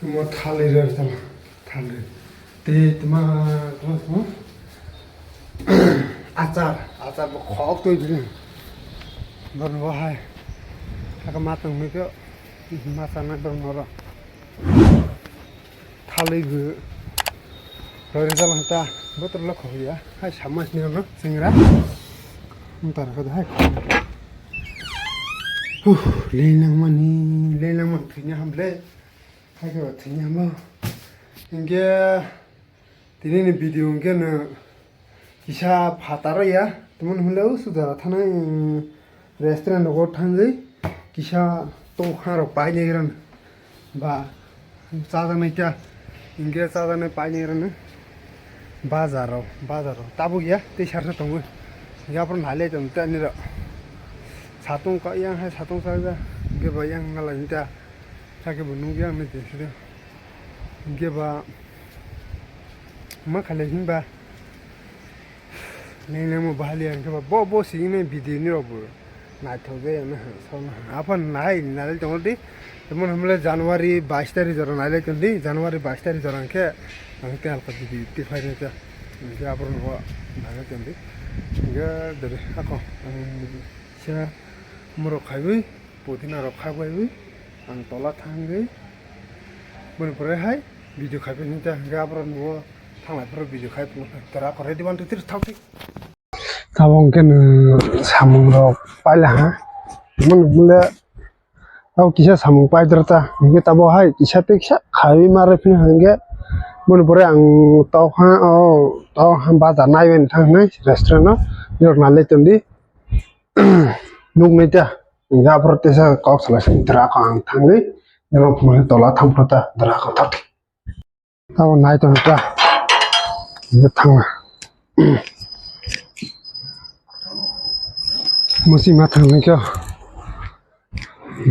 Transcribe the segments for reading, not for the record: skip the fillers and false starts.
뭐 탈레를 좀 탈레 대마 뭐 아짜 뭐 거기도 있지 너는 뭐 해? 아까 맞던 거죠? 맞았나 좀 너라 탈레 그 그래서 한다 뭐들 넣고 거기야 한 3만 원 생이라 문따라 가도 해 레일랑만 그냥 한ble 하게 같으냐 뭐 이게 드리는 비디오 인게는 기사 바다로야 तुमन हुलाउ सुधारा था ना रेस्टोरेंट को ठंडे किसा तो खाना पाई नहीं रन बा सादा नहीं क्या इंगे सादा नहीं पाई नहीं रन बाजारो ताबू गया ते शर्त तो वो यहाँ पर नाले जमते नहीं रहा सातों का यहाँ है सातों सादा इंगे बा यहाँ नाला इंटा ताकि बनू गया हमने देख लिया इंगे बा माँ खाले हिंबा नहीं मैं बाहर आने के बाद बहुत सी ने वीडियो नहीं रोबो नाइट हो गए ना सोना अपन नाले चंदी तो मन हमले जनवरी 22 तारीख जरा नाले चंदी जनवरी 22 तारीख जरा के हम क्या हाल कर दी टिफाई ने क्या क्या अपन वो नाले चंदी क्या दरे ako siya muro खाई पुदीना रखा हुई ang tola थंगे बन परे है वीडियो खाई नहीं था क्या अपन वो थांगलाय पर वीडियो खाई तेरा करे दीवान तो तेरे थाउटी ताबोंकेन सामुंग पाइला हा मन बुले ताव किसा सामुंग पाइद्रता हिंगे ताबो हाय किसा पेक्षा खाइ मारे फिन हंगे मन परे आं ताव हा बाजार नायवेन थांनाय रेस्टुरेंट निर नाले तंदी नुक नैता हिंगा प्रतेसा कक सलासिन द्रा का आं थांगै नेरो फुले तला थांप्रता द्रा का थाथि ताव नाय तंता हिंगे थांगा मुसी माथा में क्या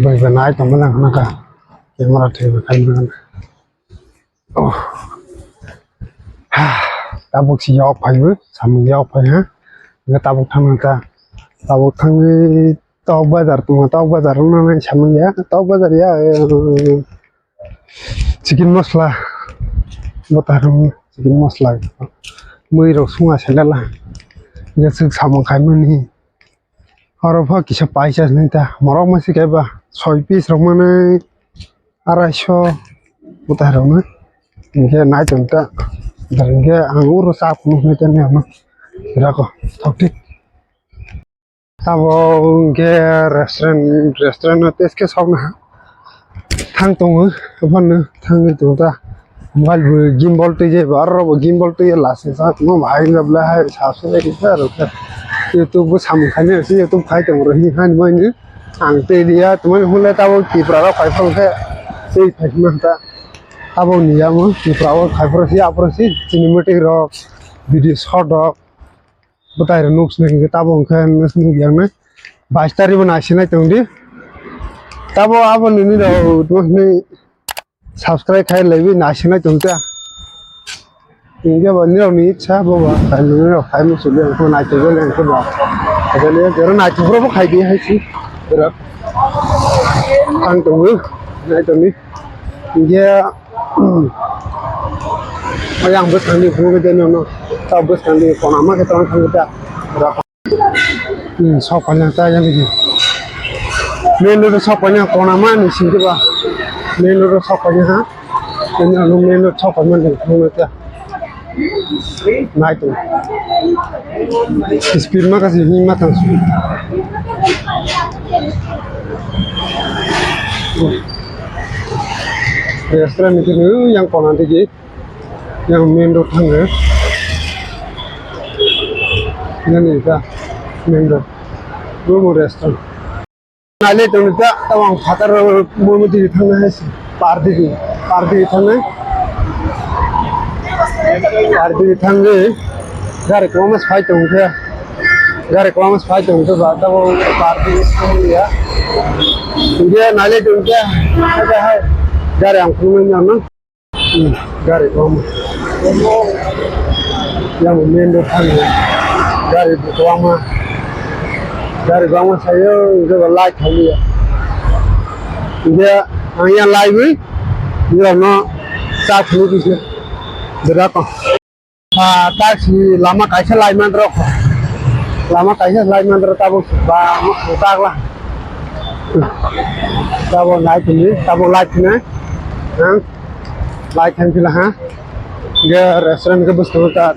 भाई बनाए तो मना खाना का कैमरा थे खाई में ओह ताबुक सी याव पाई वो सामने याव पाई हैं ये ताबुक थांग का ताबुक थांग ताव बाजार उन्होंने सामने या ताव बाजार या चिकन मसला बता रहा हूँ चिकन मसला मुझे रोसुआ चला ये सिर्फ सामने खाई में नहीं और वह किसी पैसा नहीं था मरो में से क्या बा 6 पीस रमने 250 बता रहा हूँ इनके नाइ चलता इनके अंगूर साफ नहीं चलने हम रखो थोड़ी अब इनके रेस्टोरेंट में इसके सामने थांग तो अपन थांग तो था मोबाइल गिम्बल तो ये बार गिम्बल तो ये लास्ट साथ में भाई जब है साफ से इधर YouTube với sắm cái này thì YouTube phải trồng rồi hai mươi nữa hàng tây đi á tụi mình hôm nay tao chỉ bảo phải phong thế thì phải mà tao nhiều mà chỉ bảo phải phong thì áp rồi cinematic rồi video short rồi bắt đầu núp này cái tao cái nó như vậy 22 तारीख बना से ना चंदी तब आप नहीं रहो तुम्हें सब्सक्राइब खाए ले भी ना से ना चलता इनके बंदी और नीच है वो खाई में खाई में सुबह उनको नाच चल रहे हैं उनको बात चलिए जरा नाच पूरा वो खाई दिया है सी जरा खान तो वो नाच तो नहीं ये yang bus kami punya jadi nono tahu bus kami konama kita orang kami kita berapa shop banyak tak yang ini menu shop banyak konama ni sini bah menu shop banyak ha menu shop banyak ni kita naik tu speed mak kasih ni matang speed restoran itu yang konan tinggi yang main road tangga ini dah main road dua restoran नाले तो निता तवांग फातर मोमती थंग है पार्टी थंग पार्टी थंग गारे commerce fight होंगे गारे कॉमर्स फाइट होंगे बात वो पार्टी लिया ये नाले तो क्या है गारे हम कुछ नहीं जानना गारे commerce yang main road thang गारे commerce dari bangun saya udah light kali ya. Dia hanya live giờ nó ra thứ gì chứ được ra con ta chỉ lama cái sẽ lại mang rồi lama cái sẽ lại mang rồi ta bộ và ta là ta bộ lại thì ta bộ lại thì này lại thành thì là ha cái restaurant cái bus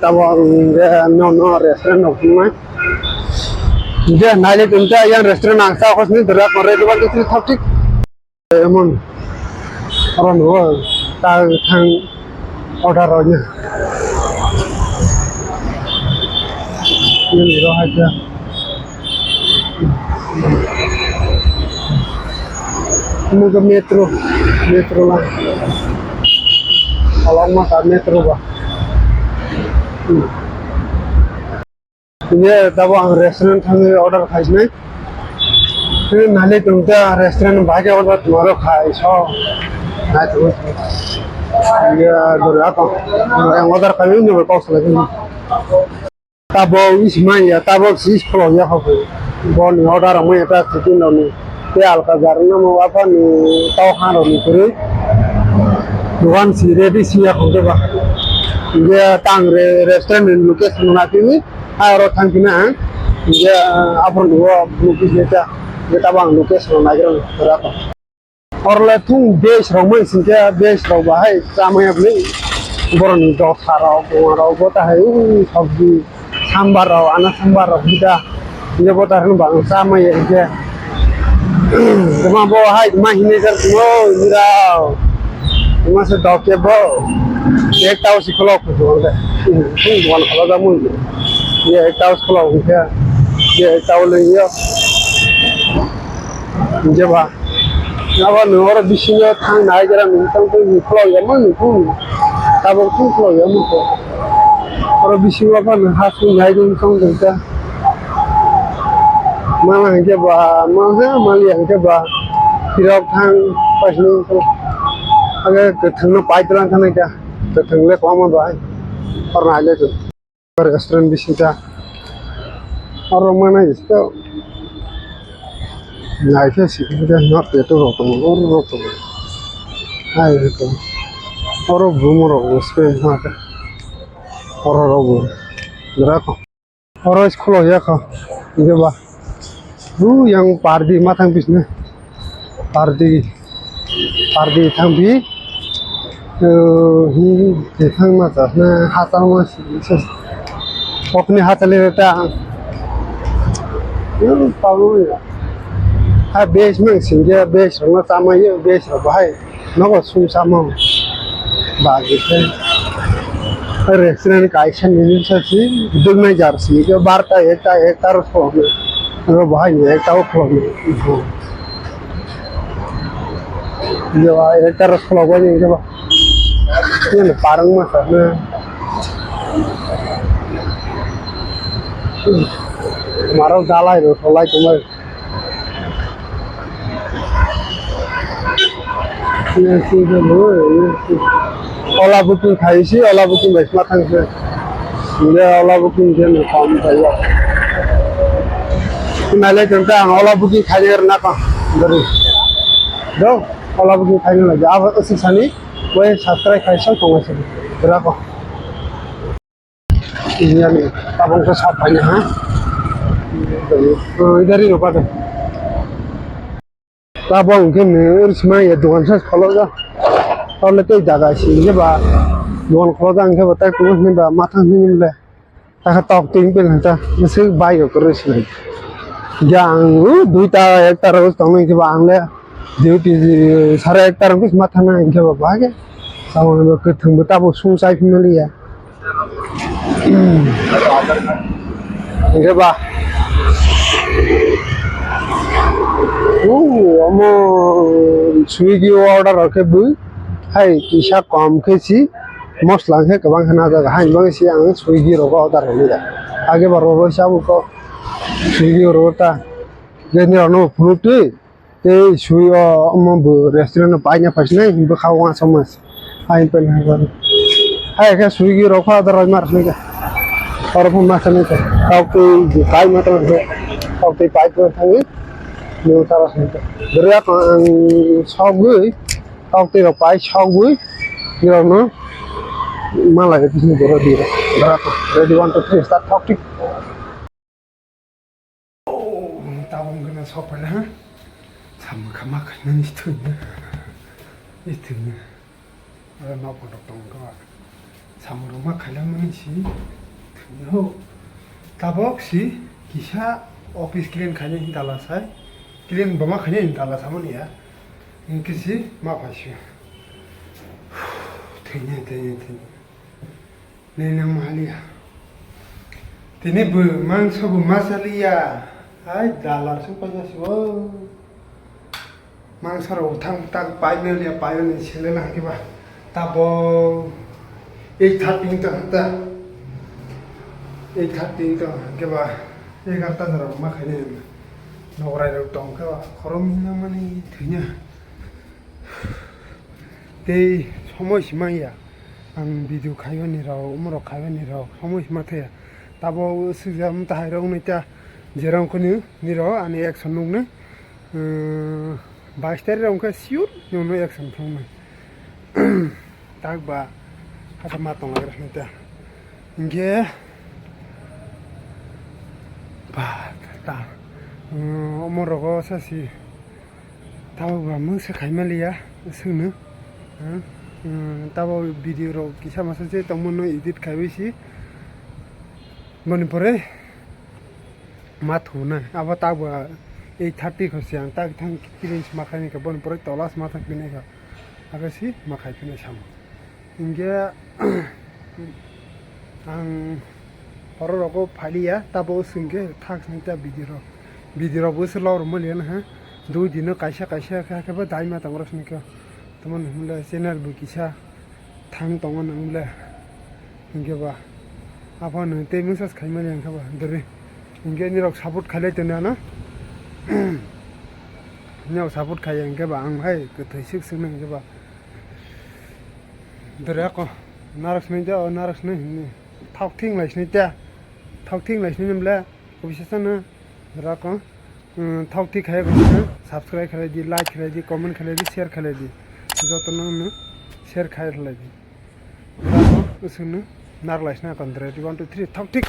ta bộ cái no restaurant of my cái này là chúng ta yang restaurant ang sao có những được ra còn rồi cái thứ thấp thích em orang nữa ta thang order rồi nha ini roh aja mau ke metro lah kalau mau ke metro bah ini tahu ang restoran thang order khai नहीं फिर नाले तुमसे रेस्टोरेंट भागे और तुम्हारा खाए सो ना तो ये दोरा को yang order kami ini berkos lagi tabo ismail ya tabo sis kalau ya kau bon order mau ya tak chicken nih te alkagarnya mau apa nih tahu kan nih kiri duan si ready si ya kau coba dia tang restoran location nanti ini ayo tang kena dia apa dua location itu kita bang location nageran berapa orang tung base ramai sehingga base raw bahai sama yang beli boron dok sarau borau bota hai sabji sambar raw anak sambar raw kita ini bota kan bang sama ya dia cuma bawa hai cuma ini kan semua ini raw cuma sedok ya bawa ek tahu si kalau aku tuh ada bukan kalau kamu ya ek tahu kalau dia ek tahu lagi ya जब अब नवर बिसिङाव थांनो नागिरा नोंथांखौ नुफ्लावयामोन नोंखौ तब खुंफ्लावयामोन और बिसिङाव फानो हासु नायदों संदों दा माला हैंकेबा माहा माली हैंकेबा फिराव थां पासनिखौ आगे गोथांनो पाइदलां थानाय दा गोथांले खालामो बाहाय और नायले जों रेस्टुरेन्ट बिसिङा और माने इसको Này cái gì cái nó để tôi học nó hay cái orang bumur Spain ada orang berapa orang sekolah ya kau ini bah yang pardi matang bisnya pardi tangbi ini tang mata nah hatal masih pokoknya hatal itu yang tahu ya ah base mang sehingga base rumah sama ya base bahaya nak sum sama bagi kan restoran kaishan ini sih dunia jar sih ke barta ek taruh problem kalau bahaya ek tahu problem itu ya ek taruh problem ini coba ini parang masanya kemarin galai loh galai cuma olah booking khai sih olah booking bes matang sih dia olah booking dia nih kaum saya naले tentang olah booking khai karena apa dari dong olah booking khai lagi apa sih sani gue subscribe khai sih kau masih berapa ini nih tabung ke siapanya ha dari apa tuh tabung kan semua ya doan saya kalau dah kalau itu jaga sih je bah doan kalau dah angkat betul terus ni bah matang ni le tak tahu tinggal nanti mesti bayar terus lagi yang dua hektar terus tahu ni bah angle duty sara hektar terus matang ni angkat bah ke sama ni ketemu betul susah family ya angkat bah हम Swiggy order रखे बुई है किसा कम खेसी मसला है कबां खाना जागा हाय बांसी आं स्विगी रखो ऑर्डर होने जा आगे बार रो साबु को स्विगी रोता गेनि रनो फ्रूटी ते सुई हम रेस्टोरेंट पाइना फसने हिबो खावा समस हाय पेन हाय के स्विगी रखो ऑर्डर मारने का और हम मासने का काउके पाइ मत काउके पाइ को थांगे New Taras nito. Dari ako ang sawgoy, tao tê là phải sau cuối giờ nó mang lại cái gì đó đi đó ready one two three start talking tao không cần sao phải hả sao mà khăm mắc nó như thường như thường rồi nó còn đọc đồng các bạn sao mà mắc khai lắm mình chỉ thường hô tao bảo gì kisah office clean khai như ta là sai clean bama khai như ta là sao mà nhỉ cái gì mà phải chứ thường như nên làm malia thì nên bữa mang số bữa masalia ai dollar số bao nhiêu số mang số rồi thằng tăng bảy million xem lên cái bà ta bỏ 830 ta 830 cái bà cái ta rồi mà khai nên nó ra được tổng cái bà khorom như mà này thứ nhá thì không có gì mà ang video khai ni rau umro khai ni rau সময় মাথে তাবো সুজাম তাহাইরং নিতা যেরং কোনি ni rau ani action nungna 22 তারিখ রংকা সিউর ননো action ফংনা takba hata matong lagras nita nge ba ta umro go sasi tawo ba musa khaimalia sunu তাও ভিডিওর কিছু মাসে তেমন এডিট খাইছি মনে পড়ে মাথো না আবার তাও এই 30 খসি আং তাক থাং কিরিন মাখানি কা মনে পড়ে তলাস মাথা কিনে কা আগাসি মাখাই কিনে সাম ইনগে আং হররগো ফালিয়া তাবো সিংগে থাক নিতা ভিডিওর বসে লর মলিয়ান হ্যাঁ দুই দিন কাইসা খাবা দাইমা তামরাস নিকা teman mulai channel bu kisah thang tongan mulai inge ba apa nih te musas khaimani ang khaba dore inge ni rok support khalai tena na nyau support khai ang ba ang hai ke thai sik sing nang ba dore ko naras nei ja naras nei thok thing lai sni ta thok thing lai sni nimla ko bisasa na ra ko thok thik khai ba subscribe khalai di like khalai di comment khalai di share khalai di যতনো শেয়ার খাই লাগি usunu narlaisna kandre 1 2 3 thok tik